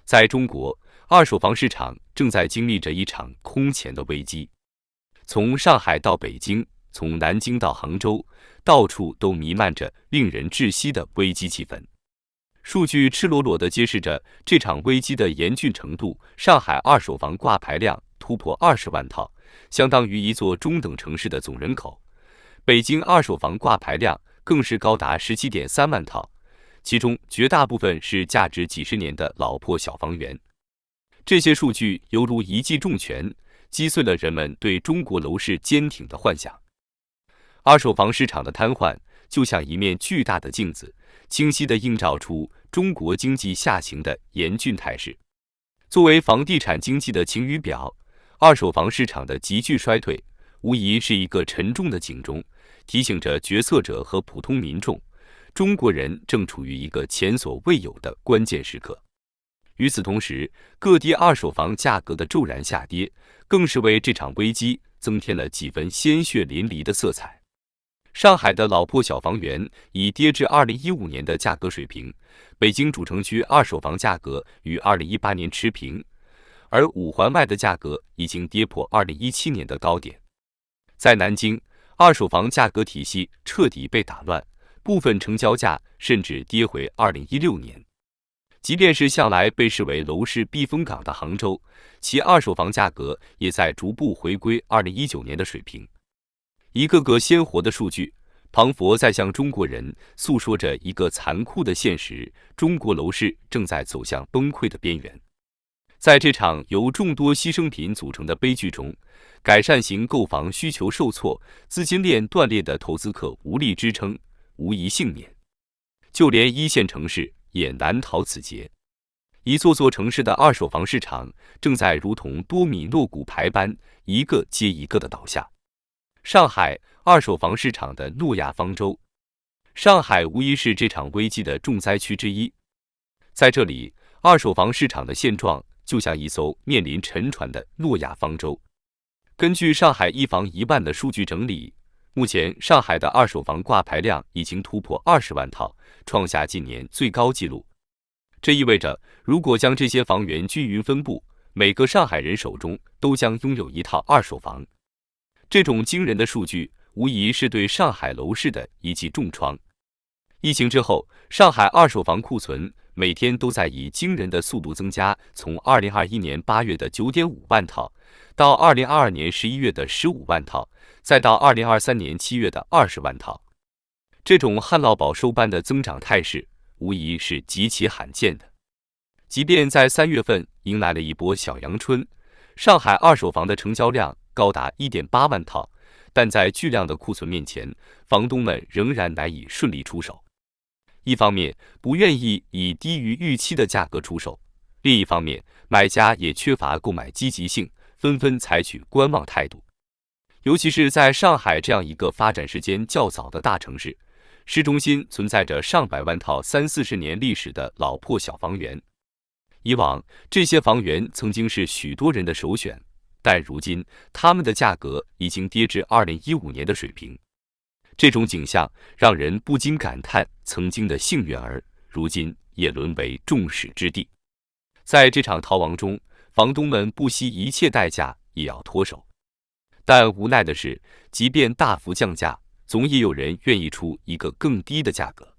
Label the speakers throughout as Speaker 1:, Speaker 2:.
Speaker 1: 在中国，二手房市场正在经历着一场空前的危机。从上海到北京，从南京到杭州，到处都弥漫着令人窒息的危机气氛。数据赤裸裸地揭示着这场危机的严峻程度。上海二手房挂牌量突破20万套，相当于一座中等城市的总人口。北京二手房挂牌量更是高达17.3万套，其中绝大部分是价值几十年的老破小房源。这些数据犹如一记重拳，击碎了人们对中国楼市坚挺的幻想。二手房市场的瘫痪就像一面巨大的镜子，清晰地映照出中国经济下行的严峻态势。作为房地产经济的晴雨表，二手房市场的急剧衰退无疑是一个沉重的警钟，提醒着决策者和普通民众，中国人正处于一个前所未有的关键时刻。与此同时，各地二手房价格的骤然下跌，更是为这场危机增添了几分鲜血淋漓的色彩。上海的老破小房源已跌至2015年的价格水平，北京主城区二手房价格与2018年持平，而五环外的价格已经跌破2017年的高点。在南京，二手房价格体系彻底被打乱，部分成交价甚至跌回2016年。即便是向来被视为楼市避风港的杭州，其二手房价格也在逐步回归2019年的水平。一个个鲜活的数据，庞佛在向中国人诉说着一个残酷的现实：中国楼市正在走向崩溃的边缘。在这场由众多牺牲品组成的悲剧中，改善型购房需求受挫、资金链断裂的投资客无力支撑，无一幸免。就连一线城市也难逃此劫。一座座城市的二手房市场正在如同多米诺骨牌般一个接一个的倒下。上海二手房市场的诺亚方舟，上海无疑是这场危机的重灾区之一。在这里，二手房市场的现状就像一艘面临沉船的诺亚方舟。根据上海一房1万的数据整理，目前上海的二手房挂牌量已经突破20万套，创下近年最高纪录。这意味着，如果将这些房源均匀分布，每个上海人手中都将拥有一套二手房。这种惊人的数据无疑是对上海楼市的一记重创。疫情之后，上海二手房库存每天都在以惊人的速度增加，从2021年8月的9.5万套，到2022年11月的15万套，再到2023年7月的20万套。这种旱涝保收般的增长态势，无疑是极其罕见的。即便在3月份迎来了一波小阳春，上海二手房的成交量高达1.8万套，但在巨量的库存面前，房东们仍然难以顺利出手。一方面不愿意以低于预期的价格出手，另一方面买家也缺乏购买积极性，纷纷采取观望态度。尤其是在上海这样一个发展时间较早的大城市，市中心存在着上百万套30-40年历史的老破小房源。以往这些房源曾经是许多人的首选，但如今它们的价格已经跌至2015年的水平。这种景象让人不禁感叹，曾经的幸运儿，如今也沦为众矢之的。在这场逃亡中，房东们不惜一切代价也要脱手。但无奈的是，即便大幅降价，总也有人愿意出一个更低的价格。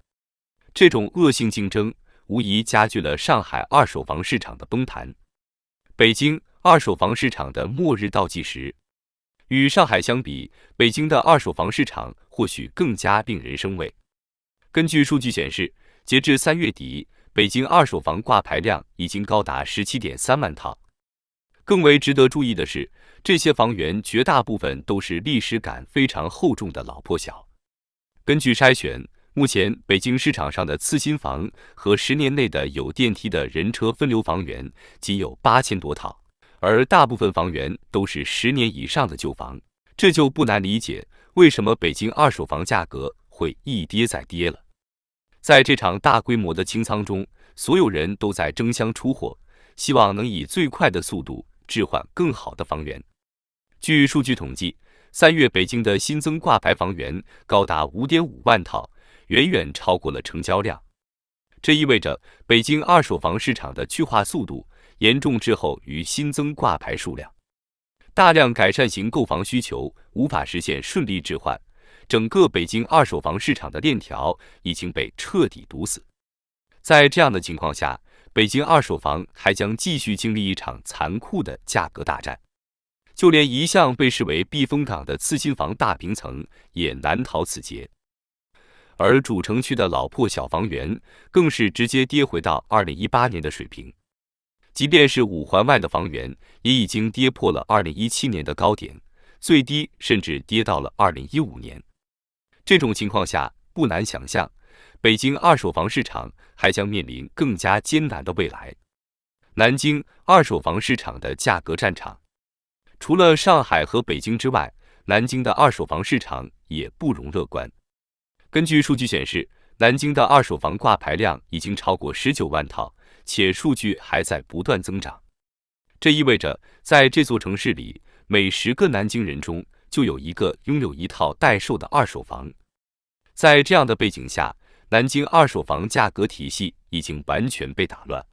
Speaker 1: 这种恶性竞争无疑加剧了上海二手房市场的崩盘。北京二手房市场的末日倒计时。与上海相比，北京的二手房市场或许更加令人生畏。根据数据显示，截至3月底，北京二手房挂牌量已经高达17.3万套。更为值得注意的是，这些房源绝大部分都是历史感非常厚重的老破小。根据筛选，目前北京市场上的次新房和10年内的有电梯的人车分流房源仅有8000多套。而大部分房源都是10年以上的旧房，这就不难理解为什么北京二手房价格会一跌再跌了。在这场大规模的清仓中，所有人都在争相出货，希望能以最快的速度置换更好的房源。据数据统计，3月北京的新增挂牌房源高达5.5万套，远远超过了成交量。这意味着北京二手房市场的去化速度严重滞后于新增挂牌数量，大量改善型购房需求无法实现顺利置换，整个北京二手房市场的链条已经被彻底堵死。在这样的情况下，北京二手房还将继续经历一场残酷的价格大战，就连一向被视为避风港的次新房大平层也难逃此劫。而主城区的老破小房源更是直接跌回到2018年的水平，即便是五环外的房源也已经跌破了2017年的高点，最低甚至跌到了2015年。这种情况下，不难想象，北京二手房市场还将面临更加艰难的未来。南京二手房市场的价格战场，除了上海和北京之外，南京的二手房市场也不容乐观。根据数据显示，南京的二手房挂牌量已经超过19万套，且数据还在不断增长。这意味着，在这座城市里，每10个南京人中就有1个拥有一套待售的二手房。在这样的背景下，南京二手房价格体系已经完全被打乱，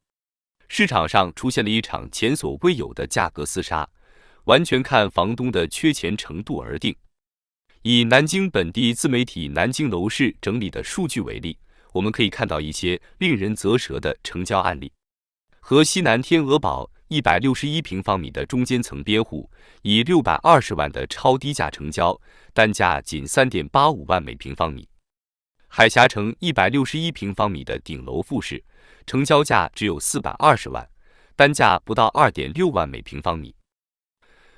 Speaker 1: 市场上出现了一场前所未有的价格厮杀，完全看房东的缺钱程度而定。以南京本地自媒体南京楼市整理的数据为例，我们可以看到一些令人啧舌的成交案例。河西南天鹅堡161平方米的中间层边户，以620万的超低价成交，单价仅 3.85 万每平方米。海峡城161平方米的顶楼复式，成交价只有420万，单价不到 2.6 万每平方米。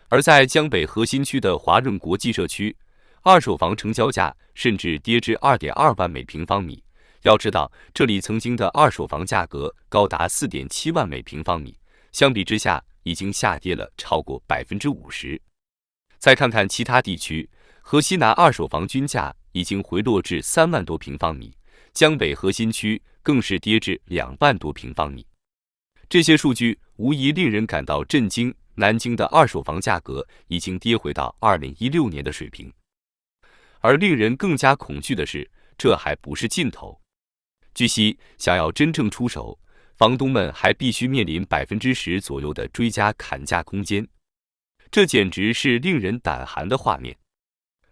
Speaker 1: 而在江北核心区的华润国际社区，二手房成交价甚至跌至 2.2 万每平方米。要知道，这里曾经的二手房价格高达 4.7 万每平方米，相比之下已经下跌了超过 50%。再看看其他地区，河西南二手房均价已经回落至3万多平方米，江北核心区更是跌至2万多平方米。这些数据无疑令人感到震惊，南京的二手房价格已经跌回到2016年的水平。而令人更加恐惧的是，这还不是尽头。据悉，想要真正出手，房东们还必须面临 10% 左右的追加砍价空间，这简直是令人胆寒的画面。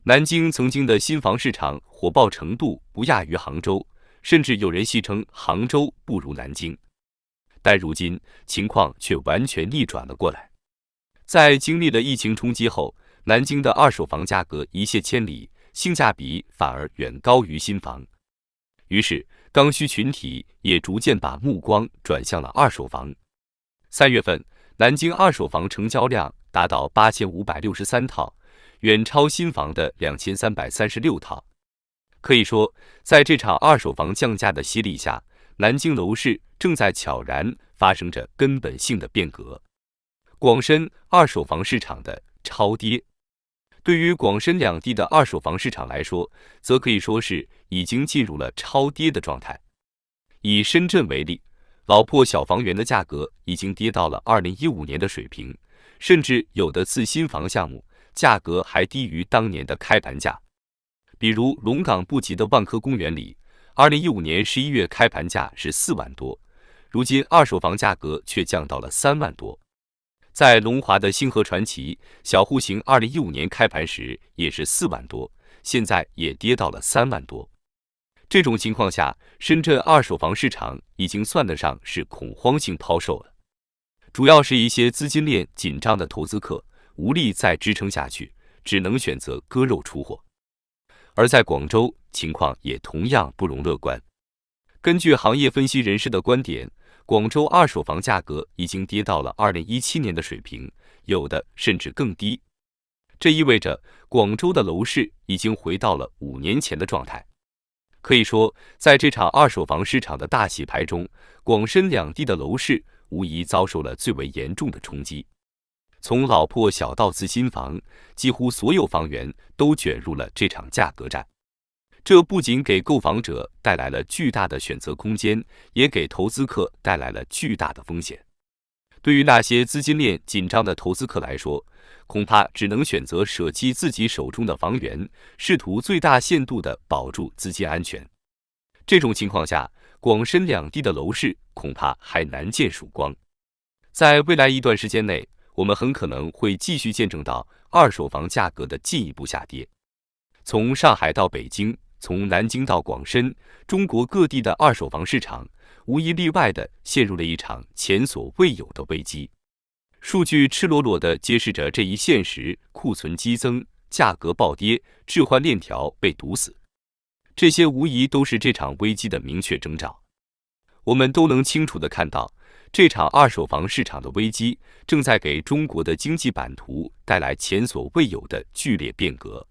Speaker 1: 南京曾经的新房市场火爆程度不亚于杭州，甚至有人戏称杭州不如南京。但如今情况却完全逆转了过来。在经历了疫情冲击后，南京的二手房价格一泻千里，性价比反而远高于新房。于是刚需群体也逐渐把目光转向了二手房。3月份，南京二手房成交量达到8563套，远超新房的2336套。可以说，在这场二手房降价的洗礼下，南京楼市正在悄然发生着根本性的变革。广深二手房市场的超跌，对于广深两地的二手房市场来说，则可以说是已经进入了超跌的状态。以深圳为例，老破小房源的价格已经跌到了2015年的水平，甚至有的次新房项目价格还低于当年的开盘价。比如龙岗布吉的万科公园里，2015年11月开盘价是4万多，如今二手房价格却降到了3万多。在龙华的星河传奇小户型2015年开盘时也是4万多，现在也跌到了3万多。这种情况下，深圳二手房市场已经算得上是恐慌性抛售了。主要是一些资金链紧张的投资客无力再支撑下去，只能选择割肉出货。而在广州，情况也同样不容乐观。根据行业分析人士的观点，广州二手房价格已经跌到了2017年的水平，有的甚至更低。这意味着广州的楼市已经回到了5年前的状态。可以说，在这场二手房市场的大洗牌中，广深两地的楼市无疑遭受了最为严重的冲击。从老破小到次新房，几乎所有房源都卷入了这场价格战。这不仅给购房者带来了巨大的选择空间，也给投资客带来了巨大的风险。对于那些资金链紧张的投资客来说，恐怕只能选择舍弃自己手中的房源，试图最大限度地保住资金安全。这种情况下，广深两地的楼市恐怕还难见曙光。在未来一段时间内，我们很可能会继续见证到二手房价格的进一步下跌。从上海到北京，从南京到广深，中国各地的二手房市场无一例外地陷入了一场前所未有的危机。数据赤裸裸地揭示着这一现实：库存激增，价格暴跌，置换链条被堵死。这些无疑都是这场危机的明确征兆。我们都能清楚地看到，这场二手房市场的危机正在给中国的经济版图带来前所未有的剧烈变革。